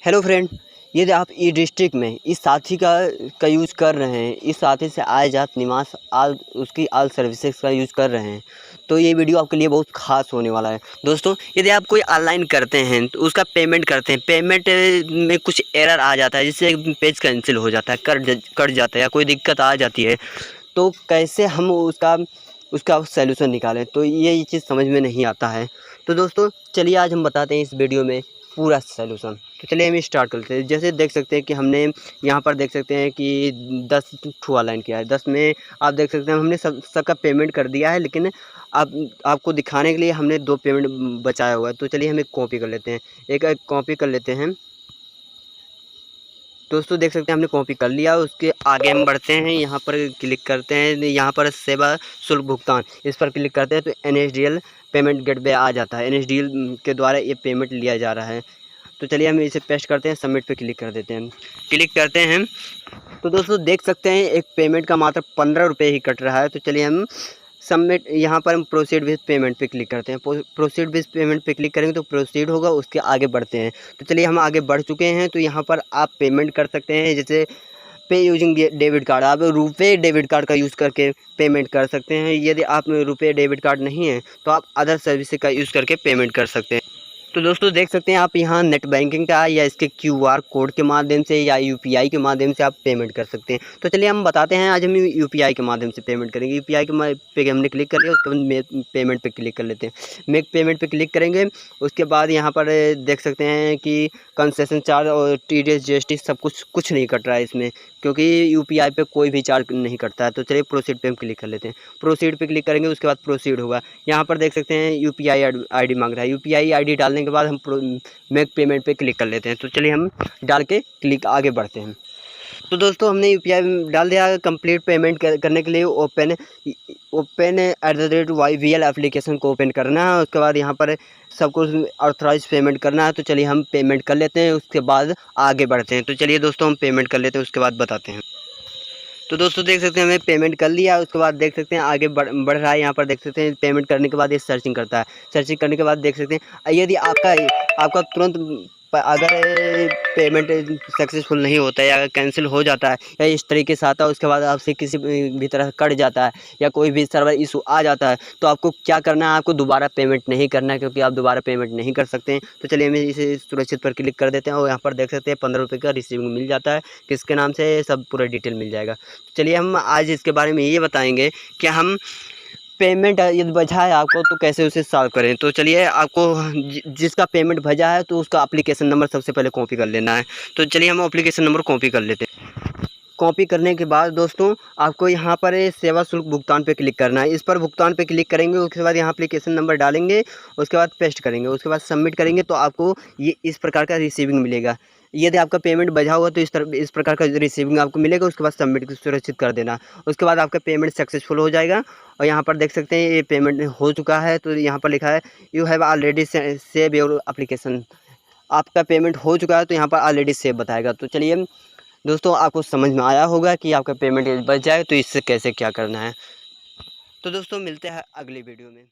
Hello friend, यदि आप ई district में इस साथी का यूज़ कर रहे हैं, इस साथी से आय जात निवास आल उसकी आल सर्विसेज का यूज़ कर रहे हैं, तो ये वीडियो आपके लिए बहुत ख़ास होने वाला है। दोस्तों, यदि आप कोई ऑनलाइन करते हैं तो उसका पेमेंट करते हैं, पेमेंट में कुछ एरर आ जाता है जिससे पेज कैंसिल हो जाता है, कट जाता है या कोई दिक्कत आ जाती है, तो कैसे हम उसका सॉल्यूशन निकालें, तो ये चीज़ समझ में नहीं आता है। तो दोस्तों चलिए आज हम बताते हैं इस वीडियो में पूरा सॉल्यूशन। तो चलिए हम स्टार्ट करते हैं। जैसे देख सकते हैं कि हमने यहाँ पर देख सकते हैं कि 10 ठू ऑनलाइन किया है। 10 में आप देख सकते हैं हमने सबका पेमेंट कर दिया है, लेकिन अब आपको दिखाने के लिए हमने 2 पेमेंट बचाया हुआ है। तो चलिए हम एक कॉपी कर लेते हैं, एक कॉपी कर लेते हैं। दोस्तों देख सकते हैं हमने कॉपी कर लिया। उसके आगे हम बढ़ते हैं, यहाँ पर क्लिक करते हैं, यहाँ पर सेवा शुल्क भुगतान इस पर क्लिक करते हैं तो NSDL पेमेंट गेटवे आ जाता है। NSDL के द्वारा ये पेमेंट लिया जा रहा है। तो चलिए हम इसे पेस्ट करते हैं, सबमिट पे क्लिक कर देते हैं। क्लिक करते हैं तो दोस्तों देख सकते हैं एक पेमेंट का मात्र 15 रुपये ही कट रहा है। तो चलिए हम सबमिट, यहाँ पर हम प्रोसीड विथ पेमेंट पे क्लिक करते हैं। प्रोसीड विथ पेमेंट पे क्लिक करेंगे तो प्रोसीड होगा, उसके आगे बढ़ते हैं। तो चलिए हम आगे बढ़ चुके हैं। तो यहाँ पर आप पेमेंट कर सकते हैं, जैसे पे यूजिंग डेबिट कार्ड, आप रुपये डेबिट कार्ड का यूज़ करके पेमेंट कर सकते हैं। यदि आप रुपये डेबिट कार्ड नहीं है तो आप अदर सर्विस का यूज़ करके पेमेंट कर सकते हैं। तो दोस्तों देख सकते हैं आप यहाँ नेट बैंकिंग का या इसके QR कोड के माध्यम से या UPI के माध्यम से आप पेमेंट कर सकते हैं। तो चलिए हम बताते हैं, आज हम UPI के माध्यम से पेमेंट करेंगे। UPI के पे हमने क्लिक कर लिया, उसके बाद मेक पेमेंट पे क्लिक कर लेते हैं। मेक पेमेंट पे क्लिक करेंगे, उसके बाद यहाँ पर देख सकते हैं कि कंसेशन चार्ज और TDS GST सब कुछ नहीं कट रहा है इसमें, क्योंकि UPI पे कोई भी चार्ज नहीं कटता है। तो चलिए प्रोसीड पे हम क्लिक कर लेते हैं। प्रोसीड पे क्लिक करेंगे, उसके बाद प्रोसीड होगा। यहाँ पर देख सकते हैं UPI ID मांग रहा है। UPI ID डालने के बाद हम मेक पेमेंट पे क्लिक कर लेते हैं। तो चलिए हम डाल के क्लिक आगे बढ़ते हैं। तो दोस्तों हमने UPI डाल दिया। कंप्लीट पेमेंट करने के लिए ओपन @YBL एप्लीकेशन को ओपन करना है। उसके बाद यहाँ पर सब कुछ ऑथराइज पेमेंट करना है। तो चलिए हम पेमेंट कर लेते हैं, उसके बाद आगे बढ़ते हैं। तो चलिए दोस्तों हम पेमेंट कर लेते हैं, उसके बाद बताते हैं। तो दोस्तों देख सकते हैं हमने पेमेंट कर लिया। उसके बाद देख सकते हैं आगे बढ़ रहा है। यहाँ पर देख सकते हैं पेमेंट करने के बाद ये सर्चिंग करता है। सर्चिंग करने के बाद देख सकते हैं यदि आपका तुरंत अगर पेमेंट सक्सेसफुल नहीं होता है या कैंसिल हो जाता है या इस तरीके से आता है, उसके बाद आपसे किसी भी तरह कट जाता है या कोई भी सर्वर इशू आ जाता है, तो आपको क्या करना है, आपको दोबारा पेमेंट नहीं करना है, क्योंकि आप दोबारा पेमेंट नहीं कर सकते हैं। तो चलिए हम इसे सुरक्षित पर क्लिक कर देते हैं और यहाँ पर देख सकते हैं 15 रुपये का रिसीविंग मिल जाता है। किसके नाम से, सब पूरा डिटेल मिल जाएगा। चलिए हम आज इसके बारे में ये बताएंगे कि हम पेमेंट यदि बचा है आपको तो कैसे उसे सॉल्व करें। तो चलिए आपको जिसका पेमेंट भेजा है तो उसका एप्लीकेशन नंबर सबसे पहले कॉपी कर लेना है। तो चलिए हम एप्लीकेशन नंबर कॉपी कर लेते हैं। कॉपी करने के बाद दोस्तों आपको यहाँ पर सेवा शुल्क भुगतान पे क्लिक करना है। इस पर भुगतान पे क्लिक करेंगे, उसके बाद यहाँ एप्लीकेशन नंबर डालेंगे, उसके बाद पेस्ट करेंगे, उसके बाद सबमिट करेंगे तो आपको ये इस प्रकार का रिसीविंग मिलेगा। यदि आपका पेमेंट बचा हुआ तो इस प्रकार का रिसीविंग आपको मिलेगा। उसके बाद सबमिट सुरक्षित कर देना, उसके बाद आपका पेमेंट सक्सेसफुल हो जाएगा। और यहाँ पर देख सकते हैं ये पेमेंट हो चुका है। तो यहाँ पर लिखा है you have already save your application, आपका पेमेंट हो चुका है, तो यहाँ पर ऑलरेडी सेव बताएगा। तो चलिए दोस्तों आपको समझ में आया होगा कि आपका पेमेंट बच जाए तो इससे कैसे क्या करना है। तो दोस्तों मिलते हैं अगली वीडियो में।